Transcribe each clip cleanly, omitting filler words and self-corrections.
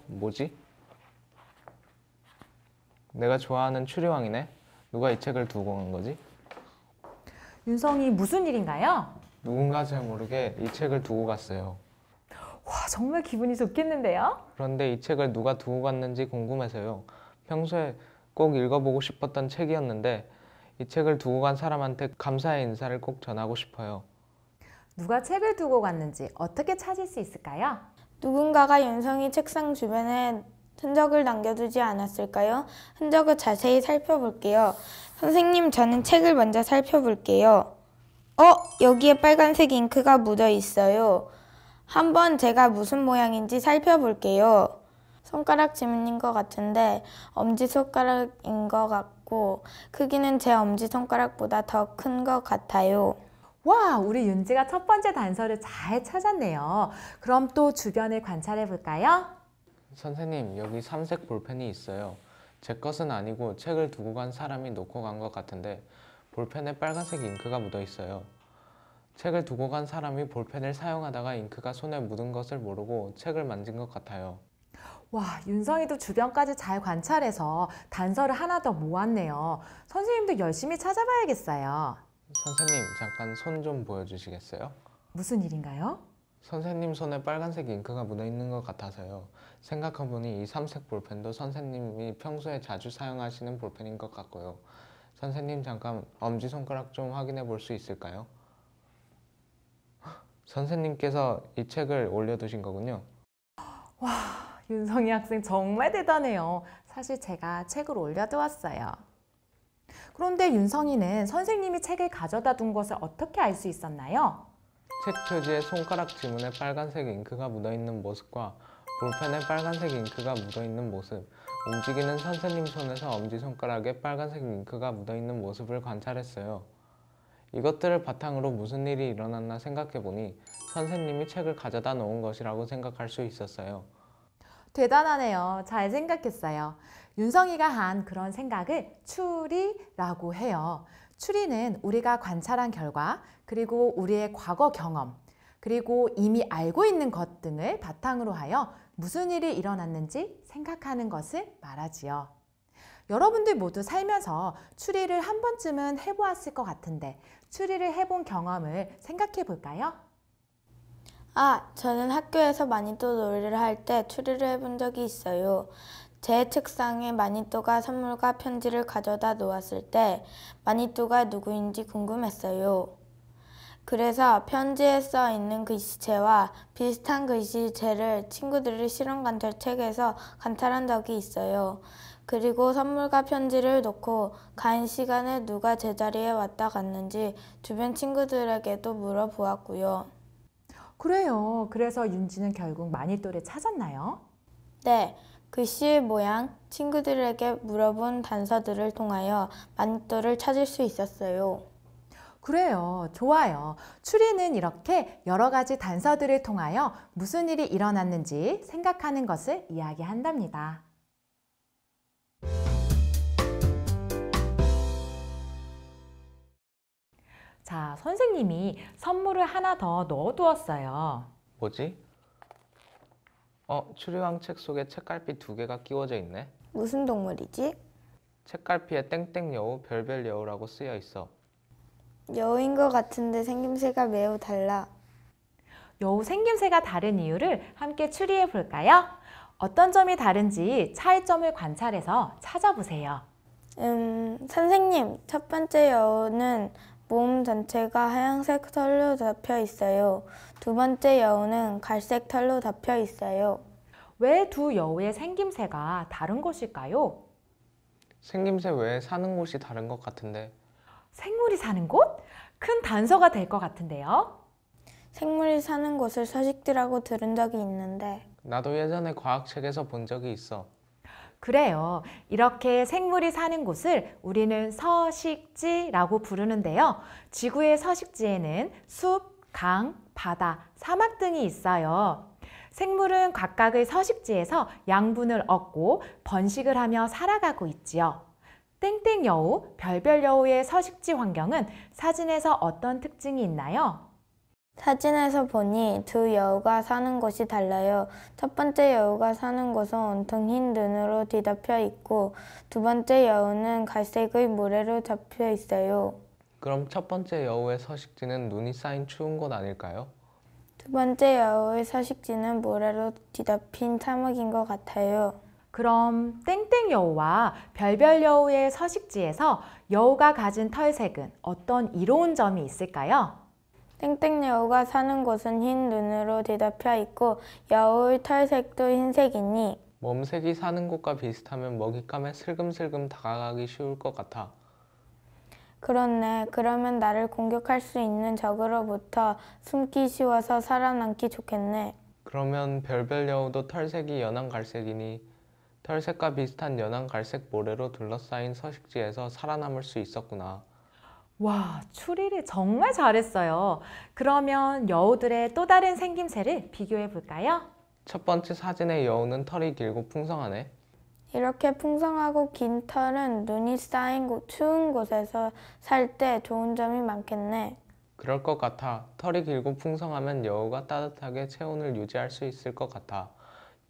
뭐지? 내가 좋아하는 추리왕이네? 누가 이 책을 두고 간 거지? 윤성이 무슨 일인가요? 누군가 잘 모르게 이 책을 두고 갔어요. 와, 정말 기분이 좋겠는데요? 그런데 이 책을 누가 두고 갔는지 궁금해서요. 평소에 꼭 읽어보고 싶었던 책이었는데 이 책을 두고 간 사람한테 감사의 인사를 꼭 전하고 싶어요. 누가 책을 두고 갔는지 어떻게 찾을 수 있을까요? 누군가가 윤성이 책상 주변에 흔적을 남겨두지 않았을까요? 흔적을 자세히 살펴볼게요. 선생님, 저는 책을 먼저 살펴볼게요. 여기에 빨간색 잉크가 묻어 있어요. 한번 제가 무슨 모양인지 살펴볼게요. 손가락 지문인 것 같은데 엄지손가락인 것 같고 크기는 제 엄지손가락보다 더 큰 것 같아요. 와, 우리 윤지가 첫 번째 단서를 잘 찾았네요. 그럼 또 주변을 관찰해 볼까요? 선생님, 여기 삼색 볼펜이 있어요. 제 것은 아니고 책을 두고 간 사람이 놓고 간 것 같은데 볼펜에 빨간색 잉크가 묻어 있어요. 책을 두고 간 사람이 볼펜을 사용하다가 잉크가 손에 묻은 것을 모르고 책을 만진 것 같아요. 와, 윤성이도 주변까지 잘 관찰해서 단서를 하나 더 모았네요. 선생님도 열심히 찾아봐야겠어요. 선생님, 잠깐 손 좀 보여주시겠어요? 무슨 일인가요? 선생님 손에 빨간색 잉크가 묻어 있는 것 같아서요. 생각해보니 이 삼색 볼펜도 선생님이 평소에 자주 사용하시는 볼펜인 것 같고요. 선생님, 잠깐 엄지손가락 좀 확인해 볼 수 있을까요? 선생님께서 이 책을 올려두신 거군요. 윤성이 학생 정말 대단해요. 사실 제가 책을 올려두었어요. 그런데 윤성이는 선생님이 책을 가져다 둔 것을 어떻게 알 수 있었나요? 책 표지에 손가락 지문에 빨간색 잉크가 묻어있는 모습과 볼펜에 빨간색 잉크가 묻어있는 모습, 움직이는 선생님 손에서 엄지손가락에 빨간색 잉크가 묻어있는 모습을 관찰했어요. 이것들을 바탕으로 무슨 일이 일어났나 생각해보니 선생님이 책을 가져다 놓은 것이라고 생각할 수 있었어요. 대단하네요. 잘 생각했어요. 윤성이가 한 그런 생각을 추리라고 해요. 추리는 우리가 관찰한 결과, 그리고 우리의 과거 경험, 그리고 이미 알고 있는 것 등을 바탕으로 하여 무슨 일이 일어났는지 생각하는 것을 말하지요. 여러분들 모두 살면서 추리를 한 번쯤은 해보았을 것 같은데 추리를 해본 경험을 생각해 볼까요? 저는 학교에서 마니또 놀이를 할 때 추리를 해본 적이 있어요. 제 책상에 마니또가 선물과 편지를 가져다 놓았을 때 마니또가 누구인지 궁금했어요. 그래서 편지에 써 있는 글씨체와 비슷한 글씨체를 친구들이 실험 관찰 책에서 관찰한 적이 있어요. 그리고 선물과 편지를 놓고 간 시간에 누가 제자리에 왔다 갔는지 주변 친구들에게도 물어보았고요. 그래요. 그래서 윤지는 결국 마니또를 찾았나요? 네, 글씨의 모양, 친구들에게 물어본 단서들을 통하여 마니또를 찾을 수 있었어요. 그래요. 좋아요. 추리는 이렇게 여러 가지 단서들을 통하여 무슨 일이 일어났는지 생각하는 것을 이야기한답니다. 자, 선생님이 선물을 하나 더 넣어두었어요. 뭐지? 추리왕 책 속에 책갈피 2개가 끼워져 있네. 무슨 동물이지? 책갈피에 땡땡 여우, 별별 여우라고 쓰여 있어. 여우인 것 같은데 생김새가 매우 달라. 여우 생김새가 다른 이유를 함께 추리해 볼까요? 어떤 점이 다른지 차이점을 관찰해서 찾아보세요. 선생님, 첫 번째 여우는 몸 전체가 하얀색 털로 덮여 있어요. 두 번째 여우는 갈색 털로 덮여 있어요. 왜 두 여우의 생김새가 다른 것일까요? 생김새 외에 사는 곳이 다른 것 같은데. 생물이 사는 곳? 큰 단서가 될 것 같은데요. 생물이 사는 곳을 서식지라고 들은 적이 있는데 나도 예전에 과학책에서 본 적이 있어. 그래요. 이렇게 생물이 사는 곳을 우리는 서식지라고 부르는데요. 지구의 서식지에는 숲, 강, 바다, 사막 등이 있어요. 생물은 각각의 서식지에서 양분을 얻고 번식을 하며 살아가고 있지요. 땡땡여우, 별별여우의 서식지 환경은 사진에서 어떤 특징이 있나요? 사진에서 보니 두 여우가 사는 곳이 달라요. 첫 번째 여우가 사는 곳은 온통 흰 눈으로 뒤덮여 있고 두 번째 여우는 갈색의 모래로 덮여 있어요. 그럼 첫 번째 여우의 서식지는 눈이 쌓인 추운 곳 아닐까요? 두 번째 여우의 서식지는 모래로 뒤덮인 사막인 것 같아요. 그럼 땡땡 여우와 별별 여우의 서식지에서 여우가 가진 털색은 어떤 이로운 점이 있을까요? 땡땡 여우가 사는 곳은 흰 눈으로 뒤덮여 있고 여우의 털색도 흰색이니 몸색이 사는 곳과 비슷하면 먹잇감에 슬금슬금 다가가기 쉬울 것 같아. 그렇네. 그러면 나를 공격할 수 있는 적으로부터 숨기 쉬워서 살아남기 좋겠네. 그러면 별별 여우도 털색이 연한 갈색이니 털색과 비슷한 연한 갈색 모래로 둘러싸인 서식지에서 살아남을 수 있었구나. 와, 추리를 정말 잘했어요. 그러면 여우들의 또 다른 생김새를 비교해 볼까요? 첫 번째 사진의 여우는 털이 길고 풍성하네. 이렇게 풍성하고 긴 털은 눈이 쌓인 추운 곳에서 살 때 좋은 점이 많겠네. 그럴 것 같아. 털이 길고 풍성하면 여우가 따뜻하게 체온을 유지할 수 있을 것 같아.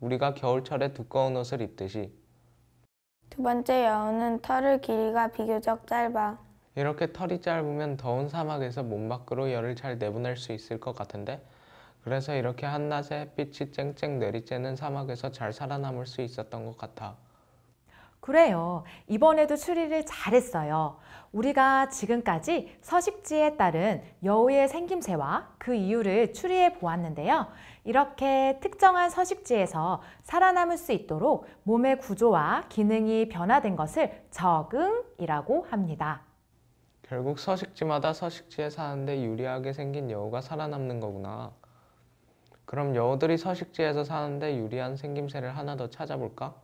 우리가 겨울철에 두꺼운 옷을 입듯이. 두 번째 여우는 털의 길이가 비교적 짧아. 이렇게 털이 짧으면 더운 사막에서 몸 밖으로 열을 잘 내보낼 수 있을 것 같은데? 그래서 이렇게 한낮에 햇빛이 쨍쨍 내리쬐는 사막에서 잘 살아남을 수 있었던 것 같아. 그래요. 이번에도 추리를 잘했어요. 우리가 지금까지 서식지에 따른 여우의 생김새와 그 이유를 추리해 보았는데요. 이렇게 특정한 서식지에서 살아남을 수 있도록 몸의 구조와 기능이 변화된 것을 적응이라고 합니다. 결국 서식지마다 서식지에 사는데 유리하게 생긴 여우가 살아남는 거구나. 그럼 여우들이 서식지에서 사는데 유리한 생김새를 하나 더 찾아볼까?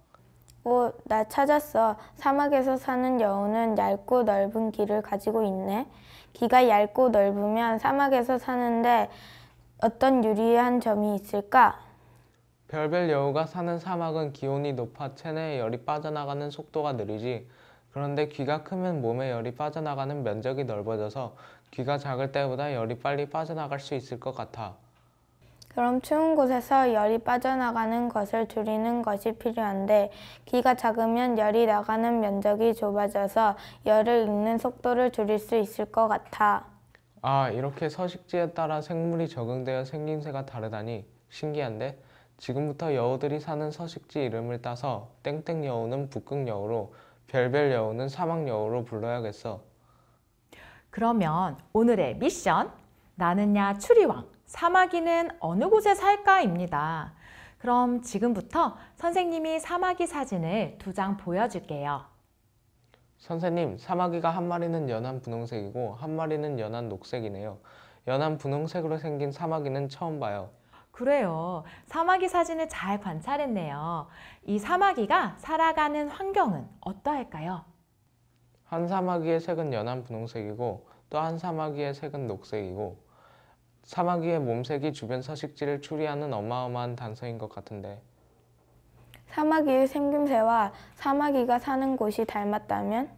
오, 나 찾았어. 사막에서 사는 여우는 얇고 넓은 귀를 가지고 있네. 귀가 얇고 넓으면 사막에서 사는데 어떤 유리한 점이 있을까? 별별 여우가 사는 사막은 기온이 높아 체내에 열이 빠져나가는 속도가 느리지. 그런데 귀가 크면 몸에 열이 빠져나가는 면적이 넓어져서 귀가 작을 때보다 열이 빨리 빠져나갈 수 있을 것 같아. 그럼 추운 곳에서 열이 빠져나가는 것을 줄이는 것이 필요한데 귀가 작으면 열이 나가는 면적이 좁아져서 열을 읽는 속도를 줄일 수 있을 것 같아. 아, 이렇게 서식지에 따라 생물이 적응되어 생김새가 다르다니 신기한데? 지금부터 여우들이 사는 서식지 이름을 따서 땡땡 여우는 북극 여우로 별별 여우는 사막 여우로 불러야겠어. 그러면 오늘의 미션, 나는야 추리왕, 사마귀는 어느 곳에 살까입니다. 그럼 지금부터 선생님이 사마귀 사진을 2장 보여줄게요. 선생님, 사마귀가 한 마리는 연한 분홍색이고 한 마리는 연한 녹색이네요. 연한 분홍색으로 생긴 사마귀는 처음 봐요. 그래요. 사마귀 사진을 잘 관찰했네요. 이 사마귀가 살아가는 환경은 어떠할까요? 한 사마귀의 색은 연한 분홍색이고 또 한 사마귀의 색은 녹색이고 사마귀의 몸색이 주변 서식지를 추리하는 어마어마한 단서인 것 같은데. 사마귀의 생김새와 사마귀가 사는 곳이 닮았다면?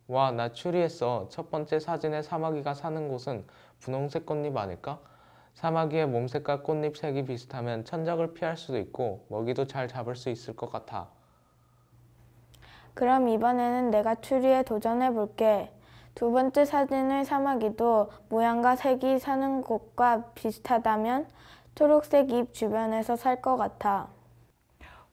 와, 나 추리했어. 첫 번째 사진의 사마귀가 사는 곳은 분홍색 꽃잎 아닐까? 사마귀의 몸색과 꽃잎 색이 비슷하면 천적을 피할 수도 있고 먹이도 잘 잡을 수 있을 것 같아. 그럼 이번에는 내가 추리에 도전해 볼게. 두 번째 사진의 사마귀도 모양과 색이 사는 곳과 비슷하다면 초록색 잎 주변에서 살 것 같아.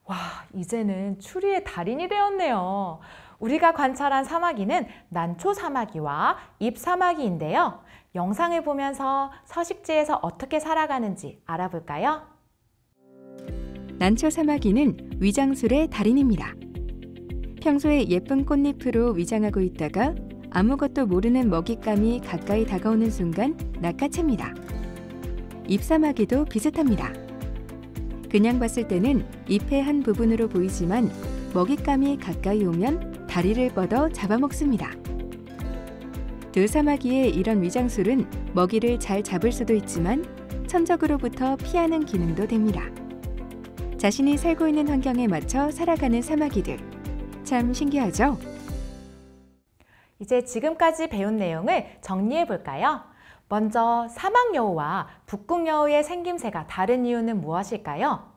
와, 이제는 추리의 달인이 되었네요. 우리가 관찰한 사마귀는 난초 사마귀와 잎 사마귀인데요. 영상을 보면서 서식지에서 어떻게 살아가는지 알아볼까요? 난초 사마귀는 위장술의 달인입니다. 평소에 예쁜 꽃잎으로 위장하고 있다가 아무것도 모르는 먹잇감이 가까이 다가오는 순간 낚아챕니다. 잎사마귀도 비슷합니다. 그냥 봤을 때는 잎의 한 부분으로 보이지만 먹잇감이 가까이 오면 다리를 뻗어 잡아먹습니다. 두 사마귀의 이런 위장술은 먹이를 잘 잡을 수도 있지만 천적으로부터 피하는 기능도 됩니다. 자신이 살고 있는 환경에 맞춰 살아가는 사마귀들. 참 신기하죠? 이제 지금까지 배운 내용을 정리해 볼까요? 먼저 사막여우와 북극여우의 생김새가 다른 이유는 무엇일까요?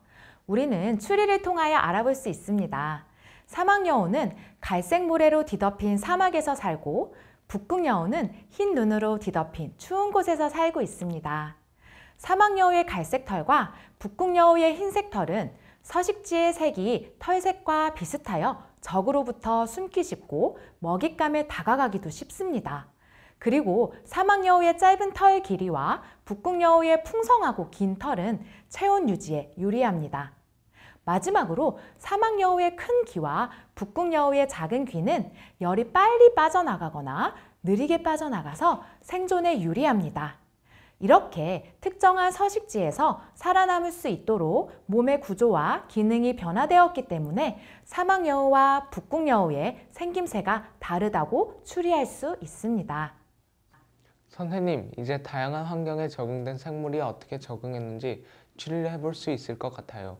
우리는 추리를 통하여 알아볼 수 있습니다. 사막여우는 갈색 모래로 뒤덮인 사막에서 살고 북극여우는 흰 눈으로 뒤덮인 추운 곳에서 살고 있습니다. 사막여우의 갈색 털과 북극여우의 흰색 털은 서식지의 색이 털색과 비슷하여 적으로부터 숨기 쉽고 먹잇감에 다가가기도 쉽습니다. 그리고 사막여우의 짧은 털 길이와 북극여우의 풍성하고 긴 털은 체온 유지에 유리합니다. 마지막으로 사막여우의 큰 귀와 북극여우의 작은 귀는 열이 빨리 빠져나가거나 느리게 빠져나가서 생존에 유리합니다. 이렇게 특정한 서식지에서 살아남을 수 있도록 몸의 구조와 기능이 변화되었기 때문에 사막여우와 북극여우의 생김새가 다르다고 추리할 수 있습니다. 선생님, 이제 다양한 환경에 적응된 생물이 어떻게 적응했는지 추리를 해볼 수 있을 것 같아요.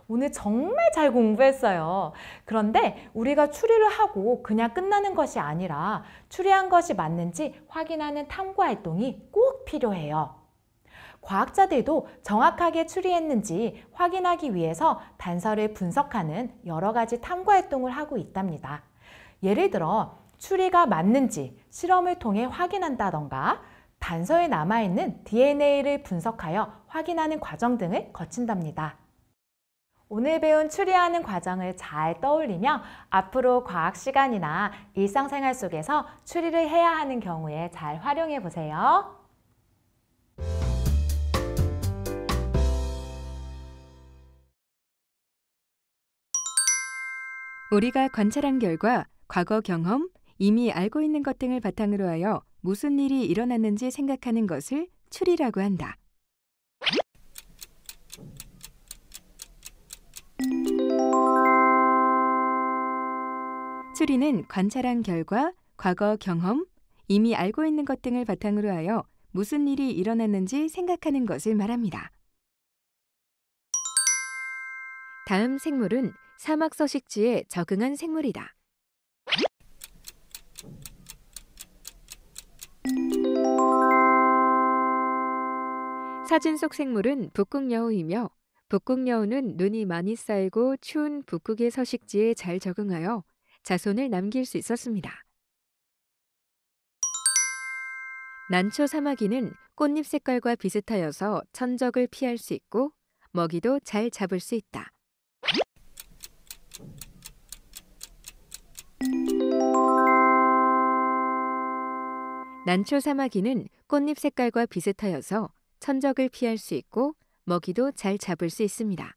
오늘 정말 잘 공부했어요. 그런데 우리가 추리를 하고 그냥 끝나는 것이 아니라 추리한 것이 맞는지 확인하는 탐구 활동이 꼭 필요해요. 과학자들도 정확하게 추리했는지 확인하기 위해서 단서를 분석하는 여러 가지 탐구 활동을 하고 있답니다. 예를 들어 추리가 맞는지 실험을 통해 확인한다던가 단서에 남아있는 DNA를 분석하여 확인하는 과정 등을 거친답니다. 오늘 배운 추리하는 과정을 잘 떠올리며 앞으로 과학 시간이나 일상생활 속에서 추리를 해야 하는 경우에 잘 활용해 보세요. 우리가 관찰한 결과 과거 경험, 이미 알고 있는 것 등을 바탕으로 하여 무슨 일이 일어났는지 생각하는 것을 추리라고 한다. 추리는 관찰한 결과, 과거 경험, 이미 알고 있는 것 등을 바탕으로 하여 무슨 일이 일어났는지 생각하는 것을 말합니다. 다음 생물은 사막 서식지에 적응한 생물이다. 사진 속 생물은 북극여우이며 북극여우는 눈이 많이 쌓이고 추운 북극의 서식지에 잘 적응하여 자손을 남길 수 있었습니다. 난초 사마귀는 꽃잎 색깔과 비슷하여서 천적을 피할 수 있고 먹이도 잘 잡을 수 있다. 난초 사마귀는 꽃잎 색깔과 비슷하여서 천적을 피할 수 있고 먹이도 잘 잡을 수 있습니다.